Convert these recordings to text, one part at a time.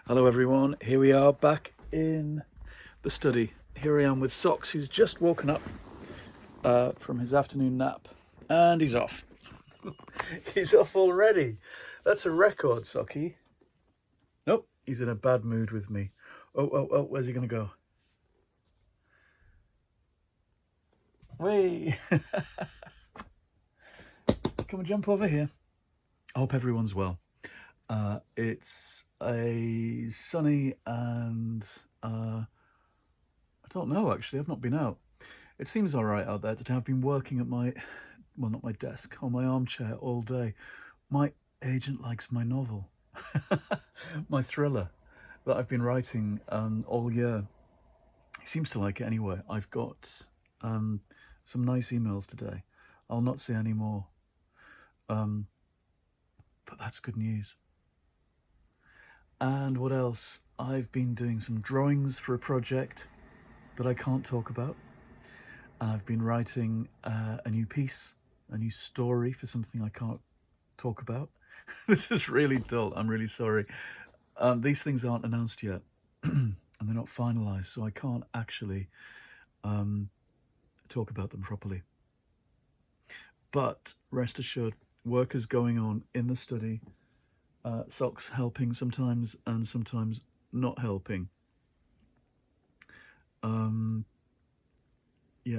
Hello everyone, here we are back in the study. Here I am with Socks, who's just woken up from his afternoon nap, and he's off. He's off already. That's a record, Socky. Nope, he's in a bad mood with me. Oh, where's he gonna go? Wait. Come and jump over here. I hope everyone's well. It's a sunny and I don't know, actually. I've not been out. It seems all right out there. I've been working at not my desk, on my armchair all day. My agent likes my novel, my thriller that I've been writing all year. He seems to like it anyway. I've got some nice emails today. I'll not say any more. But that's good news. And what else? I've been doing some drawings for a project that I can't talk about. I've been writing a new piece, a new story for something I can't talk about. This is really dull. I'm really sorry. These things aren't announced yet, and they're not finalized, so I can't actually talk about them properly. But rest assured, work is going on in the study. Socks helping sometimes and sometimes not helping. Yeah,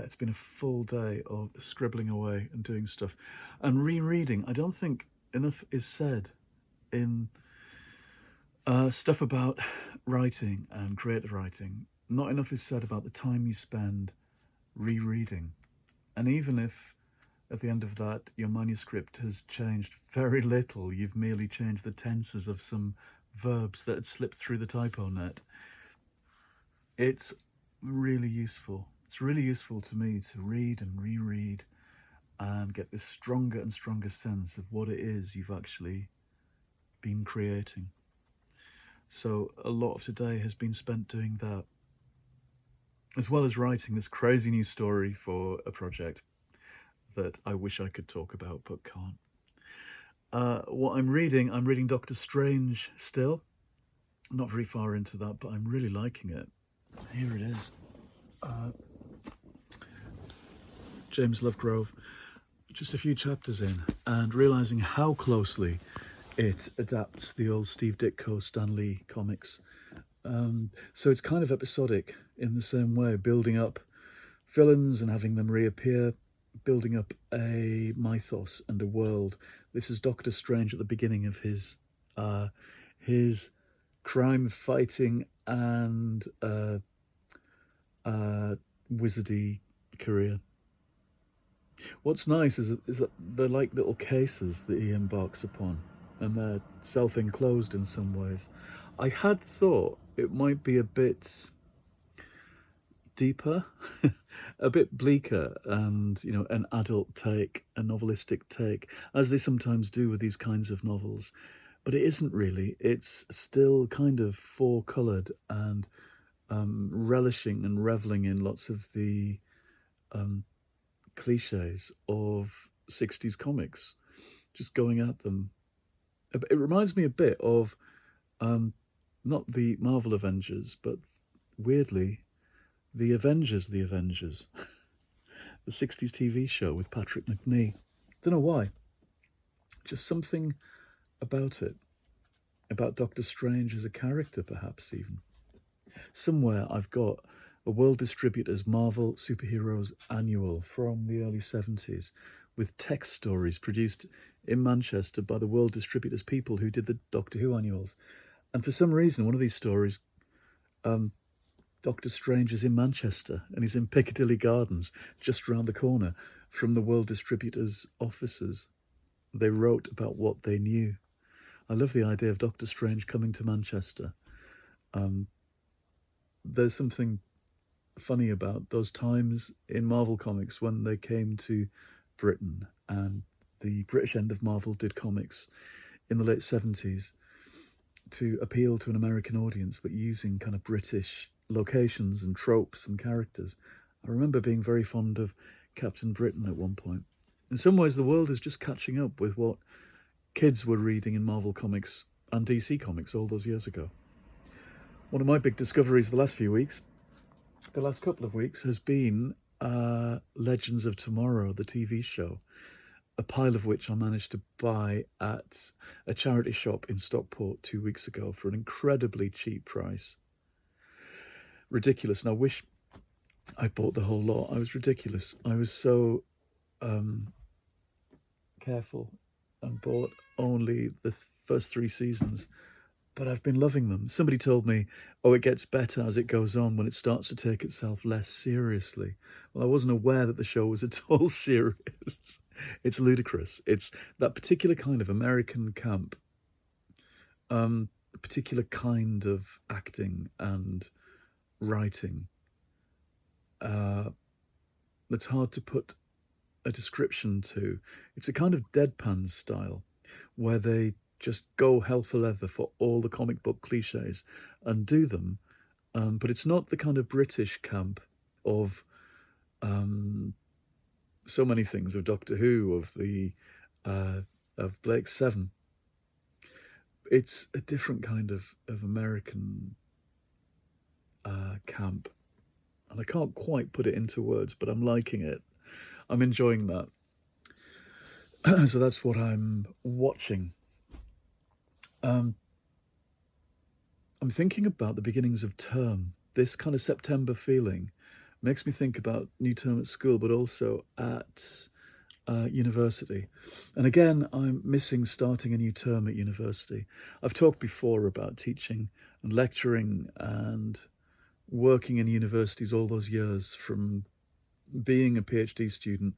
it's been a full day of scribbling away and doing stuff and rereading. I don't think enough is said in stuff about writing and creative writing. Not enough is said about the time you spend rereading. And even if at the end of that your manuscript has changed very little, you've merely changed the tenses of some verbs that had slipped through the typo net, it's really useful. It's really useful to me to read and reread and get this stronger and stronger sense of what it is you've actually been creating. So a lot of today has been spent doing that, as well as writing this crazy new story for a project that I wish I could talk about but can't. What I'm reading Dr. Strange still. I'm not very far into that, but I'm really liking it. Here it is. James Lovegrove, just a few chapters in, and realising how closely it adapts the old Steve Ditko Stan Lee comics. So it's kind of episodic in the same way, building up villains and having them reappear, building up a mythos and a world. This is Doctor Strange at the beginning of his crime fighting and wizardy career. What's nice is that they're like little cases that he embarks upon, and they're self-enclosed in some ways. I had thought it might be a bit deeper, a bit bleaker, and an adult take, a novelistic take, as they sometimes do with these kinds of novels. But it isn't really. It's still kind of four-coloured and relishing and reveling in lots of the cliches of 60s comics, just going at them. It reminds me a bit of not the Marvel Avengers, but weirdly the Avengers, the 60s TV show with Patrick Macnee. Don't know why, just something about it, about Doctor Strange as a character, perhaps even. Somewhere I've got a World Distributors Marvel Superheroes Annual from the early 70s with text stories produced in Manchester by the World Distributors people who did the Doctor Who annuals. And for some reason, one of these stories, Doctor Strange is in Manchester and he's in Piccadilly Gardens, just round the corner from the World Distributors offices. They wrote about what they knew. I love the idea of Doctor Strange coming to Manchester. There's something funny about those times in Marvel Comics when they came to Britain, and the British end of Marvel did comics in the late 70s to appeal to an American audience, but using kind of British locations and tropes and characters. I remember being very fond of Captain Britain at one point. In some ways, the world is just catching up with what kids were reading in Marvel Comics and DC Comics all those years ago. One of my big discoveries the last couple of weeks, has been Legends of Tomorrow, the TV show, a pile of which I managed to buy at a charity shop in Stockport 2 weeks ago for an incredibly cheap price. Ridiculous. And I wish I bought the whole lot. I was ridiculous. I was so careful and bought only the first 3 seasons, but I've been loving them. Somebody told me, oh, it gets better as it goes on when it starts to take itself less seriously. Well, I wasn't aware that the show was at all serious. It's ludicrous. It's that particular kind of American camp, a particular kind of acting and writing that's hard to put a description to. It's a kind of deadpan style where they just go hell for leather for all the comic book cliches and do them, but it's not the kind of British camp of so many things, of Doctor Who, of Blake's Seven. It's a different kind of American camp, and I can't quite put it into words, but I'm liking it. I'm enjoying that. So that's what I'm watching. I'm thinking about the beginnings of term. This kind of September feeling makes me think about new term at school, but also at university. And again, I'm missing starting a new term at university. I've talked before about teaching and lecturing and working in universities all those years, from being a PhD student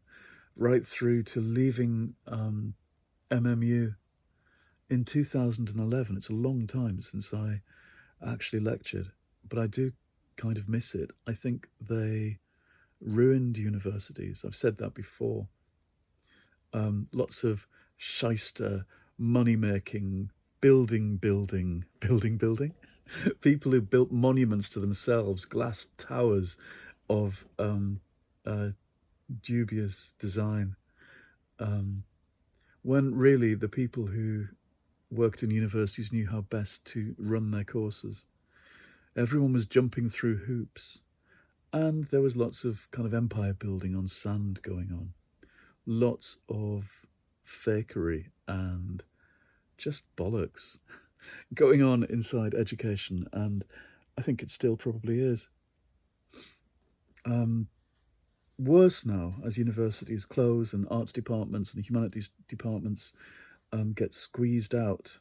right through to leaving MMU in 2011. It's a long time since I actually lectured, but I do kind of miss it. I think they ruined universities. I've said that before. Lots of shyster, money-making, building. People who built monuments to themselves, glass towers of dubious design, when really the people who worked in universities knew how best to run their courses. Everyone was jumping through hoops, and there was lots of kind of empire building on sand going on. Lots of fakery and just bollocks going on inside education, and I think it still probably is. Worse now, as universities close and arts departments and humanities departments get squeezed out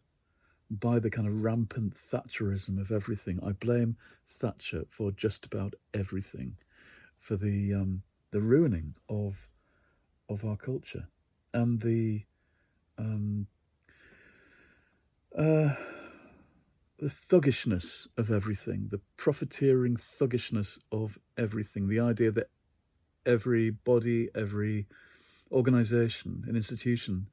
by the kind of rampant Thatcherism of everything. I blame Thatcher for just about everything, for the ruining of our culture and the thuggishness of everything, the profiteering thuggishness of everything, the idea that every body, every organisation, an institution,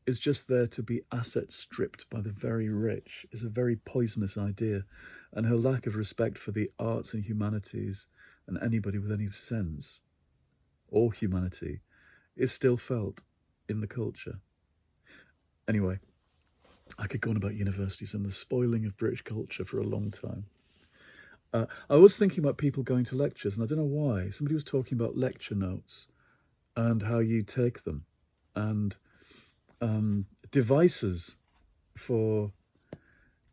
is just there to be asset stripped by the very rich is a very poisonous idea, and her lack of respect for the arts and humanities and anybody with any sense or humanity is still felt in the culture. Anyway, I could go on about universities and the spoiling of British culture for a long time. I was thinking about people going to lectures, and I don't know why. Somebody was talking about lecture notes and how you take them, and devices for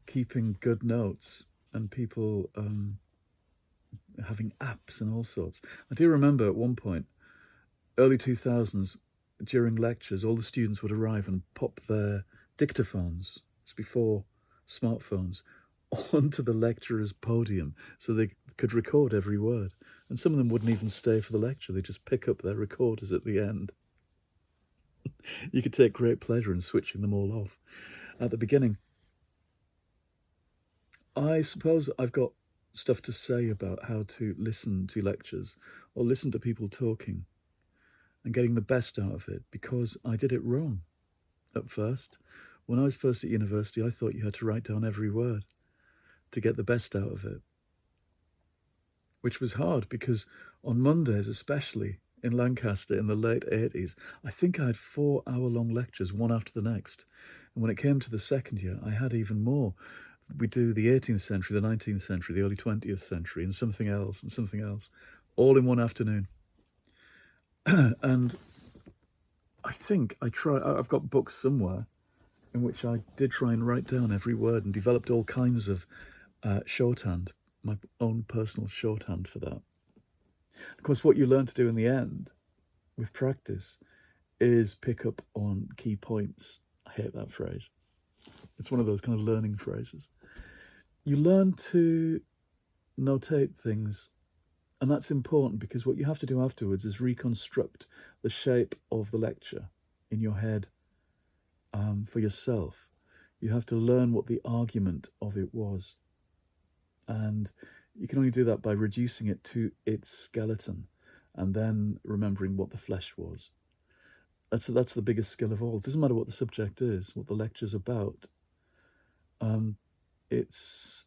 keeping good notes, and people having apps and all sorts. I do remember at one point, early 2000s, during lectures, all the students would arrive and pop their dictaphones, it's before smartphones, onto the lecturer's podium so they could record every word. And some of them wouldn't even stay for the lecture. They just pick up their recorders at the end. You could take great pleasure in switching them all off at the beginning. I suppose I've got stuff to say about how to listen to lectures or listen to people talking and getting the best out of it, because I did it wrong at first. When I was first at university, I thought you had to write down every word to get the best out of it, which was hard because on Mondays, especially in Lancaster in the late 80s, I think I had 4-hour-long lectures, one after the next. And when it came to the second year, I had even more. we do the 18th century, the 19th century, the early 20th century, and something else, all in one afternoon. And I think I've got books somewhere in which I did try and write down every word and developed all kinds of shorthand, my own personal shorthand for that. Of course, what you learn to do in the end with practice is pick up on key points. I hate that phrase. It's one of those kind of learning phrases. You learn to notate things, and that's important because what you have to do afterwards is reconstruct the shape of the lecture in your head for yourself. You have to learn what the argument of it was. And you can only do that by reducing it to its skeleton and then remembering what the flesh was. That's the biggest skill of all. It doesn't matter what the subject is, what the lecture's about. It's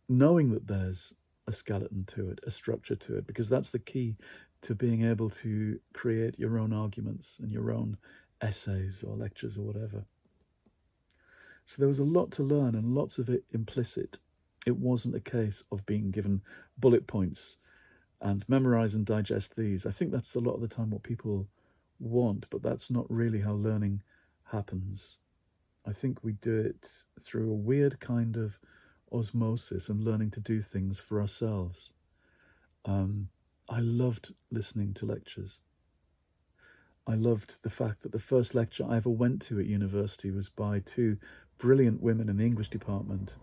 knowing that there's a skeleton to it, a structure to it, because that's the key to being able to create your own arguments and your own essays or lectures or whatever. So there was a lot to learn and lots of it implicit. It wasn't a case of being given bullet points and memorize and digest these. I think that's a lot of the time what people want, but that's not really how learning happens. I think we do it through a weird kind of osmosis and learning to do things for ourselves. I loved listening to lectures. I loved the fact that the first lecture I ever went to at university was by two brilliant women in the English department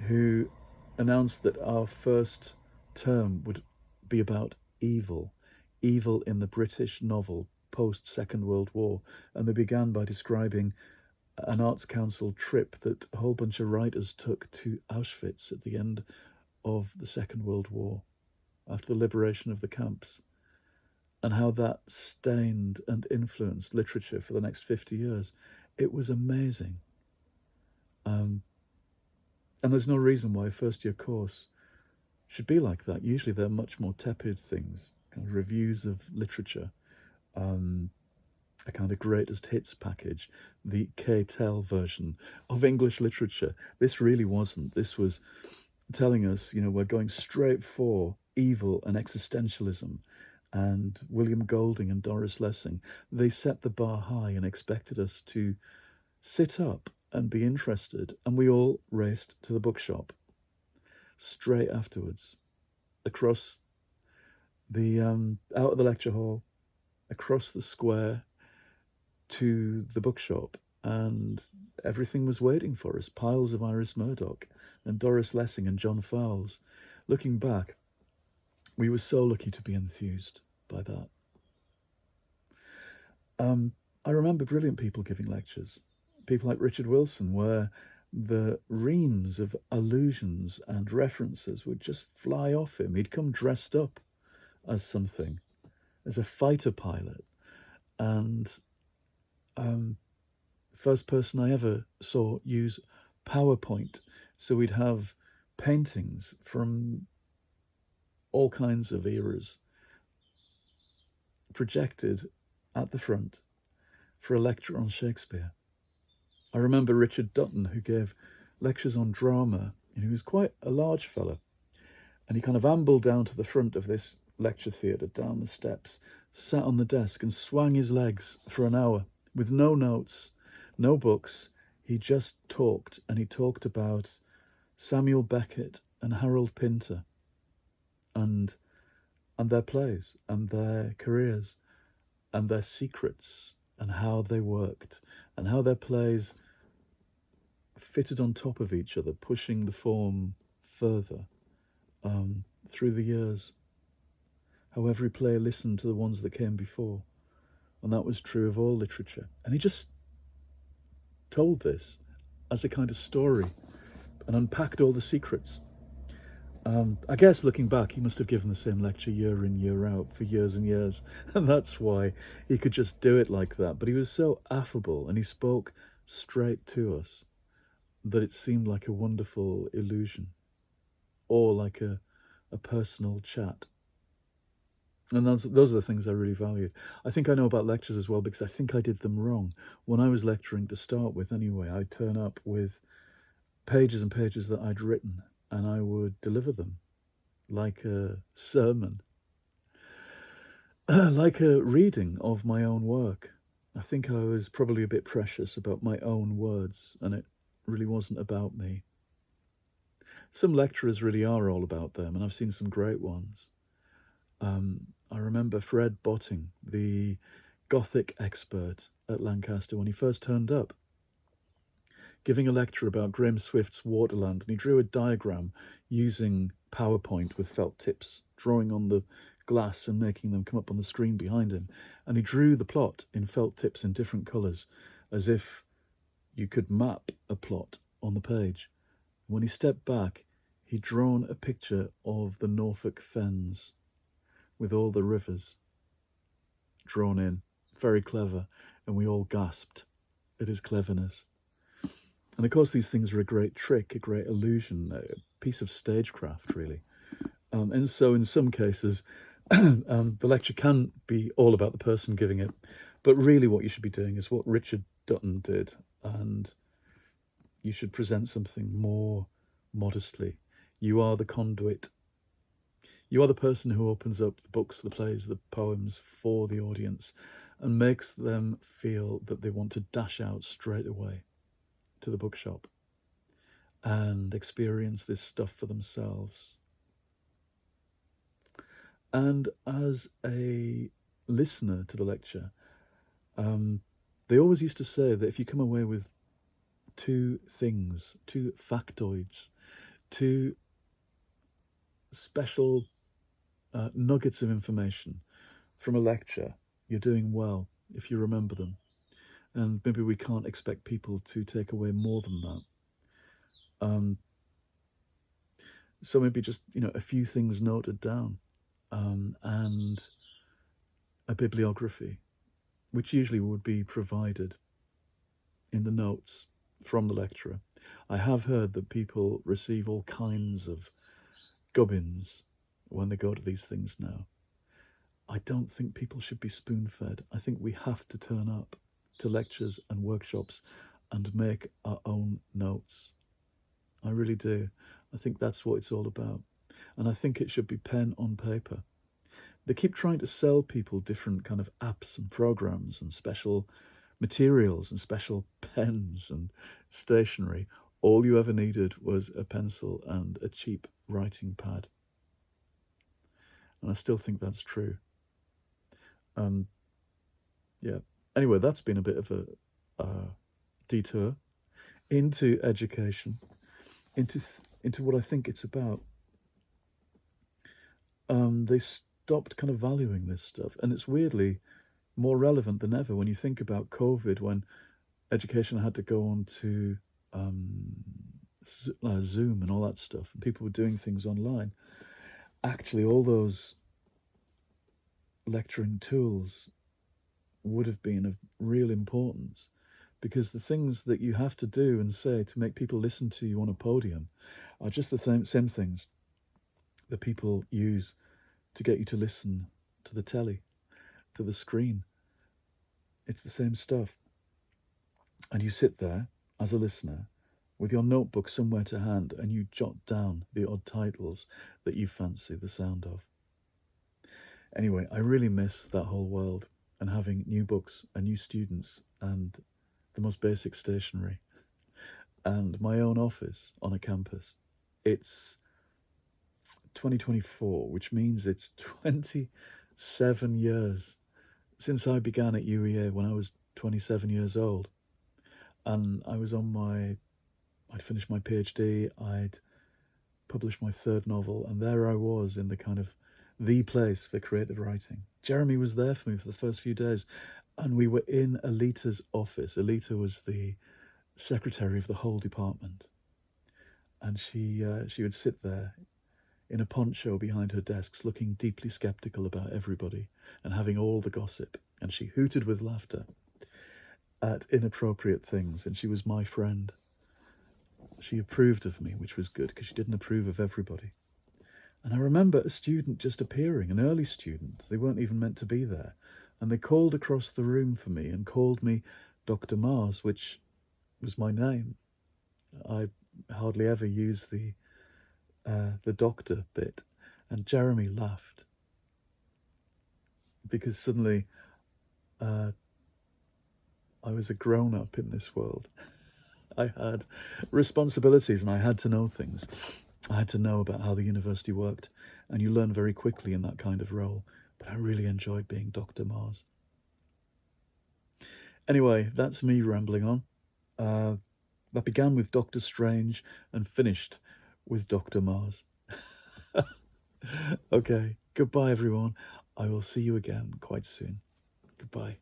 who announced that our first term would be about evil in the British novel post-Second World War. And they began by describing an Arts Council trip that a whole bunch of writers took to Auschwitz at the end of the Second World War, after the liberation of the camps, and how that stained and influenced literature for the next 50 years. It was amazing. And there's no reason why a first-year course should be like that. Usually they're much more tepid things, kind of reviews of literature, a kind of greatest hits package, the K-Tel version of English literature. This really wasn't. This was telling us, we're going straight for evil and existentialism. And William Golding and Doris Lessing, they set the bar high and expected us to sit up and be interested. And we all raced to the bookshop straight afterwards, across the, out of the lecture hall, across the square to the bookshop. And everything was waiting for us. Piles of Iris Murdoch and Doris Lessing and John Fowles. Looking back, we were so lucky to be enthused by that. I remember brilliant people giving lectures. People like Richard Wilson, where the reams of allusions and references would just fly off him. He'd come dressed up as something, as a fighter pilot. And first person I ever saw use PowerPoint. So we'd have paintings from all kinds of eras projected at the front for a lecture on Shakespeare. I remember Richard Dutton, who gave lectures on drama, and he was quite a large fella. And he kind of ambled down to the front of this lecture theatre, down the steps, sat on the desk and swung his legs for an hour with no notes, no books. He just talked, and he talked about Samuel Beckett and Harold Pinter and their plays and their careers and their secrets and how they worked and how their plays fitted on top of each other, pushing the form further through the years. How every play listened to the ones that came before. And that was true of all literature. And he just told this as a kind of story and unpacked all the secrets. I guess looking back, he must have given the same lecture year in, year out for years and years. And that's why he could just do it like that. But he was so affable and he spoke straight to us that it seemed like a wonderful illusion or like a personal chat. And those are the things I really valued. I think I know about lectures as well because I think I did them wrong. When I was lecturing to start with anyway, I'd turn up with pages and pages that I'd written, and I would deliver them like a sermon, like a reading of my own work. I think I was probably a bit precious about my own words, and it really wasn't about me. Some lecturers really are all about them, and I've seen some great ones. I remember Fred Botting, the Gothic expert at Lancaster, when he first turned up, giving a lecture about Graham Swift's Waterland, and he drew a diagram using PowerPoint with felt tips, drawing on the glass and making them come up on the screen behind him. And he drew the plot in felt tips in different colours, as if you could map a plot on the page. When he stepped back, he'd drawn a picture of the Norfolk Fens with all the rivers drawn in. Very clever, and we all gasped at his cleverness. And of course, these things are a great trick, a great illusion, a piece of stagecraft, really. And so in some cases, the lecture can be all about the person giving it, but really what you should be doing is what Richard Dutton did, and you should present something more modestly. You are the conduit. You are the person who opens up the books, the plays, the poems for the audience and makes them feel that they want to dash out straight away to the bookshop and experience this stuff for themselves. And as a listener to the lecture, they always used to say that if you come away with two things, two factoids, two special nuggets of information from a lecture, you're doing well if you remember them. And maybe we can't expect people to take away more than that. So maybe just, a few things noted down, and a bibliography, which usually would be provided in the notes from the lecturer. I have heard that people receive all kinds of gubbins when they go to these things now. I don't think people should be spoon-fed. I think we have to turn up to lectures and workshops and make our own notes. I really do. I think that's what it's all about. And I think it should be pen on paper. They keep trying to sell people different kind of apps and programs and special materials and special pens and stationery. All you ever needed was a pencil and a cheap writing pad. And I still think that's true. Yeah. Anyway, that's been a bit of a detour into education, into what I think it's about. They stopped kind of valuing this stuff, and it's weirdly more relevant than ever when you think about COVID, when education had to go on to Zoom and all that stuff, and people were doing things online. Actually, all those lecturing tools would have been of real importance, because the things that you have to do and say to make people listen to you on a podium are just the same things that people use to get you to listen to the telly, to the screen. It's the same stuff. And you sit there as a listener with your notebook somewhere to hand, and you jot down the odd titles that you fancy the sound of. Anyway, I really miss that whole world, and having new books and new students and the most basic stationery and my own office on a campus. It's 2024, which means it's 27 years since I began at UEA when I was 27 years old. And I'd finished my PhD, I'd published my third novel, and there I was in the kind of the place for creative writing. Jeremy was there for me for the first few days, and we were in Alita's office. Alita was the secretary of the whole department, and she would sit there in a poncho behind her desks, looking deeply skeptical about everybody and having all the gossip, and she hooted with laughter at inappropriate things, and she was my friend. She approved of me, which was good, because she didn't approve of everybody. And I remember a student just appearing, an early student. They weren't even meant to be there. And they called across the room for me and called me Dr. Magrs, which was my name. I hardly ever use the doctor bit, and Jeremy laughed because suddenly I was a grown-up in this world. I had responsibilities and I had to know things. I had to know about how the university worked, and you learn very quickly in that kind of role. But I really enjoyed being Dr. Mars. Anyway, that's me rambling on. That began with Doctor Strange and finished with Dr. Mars. Okay, goodbye everyone. I will see you again quite soon. Goodbye.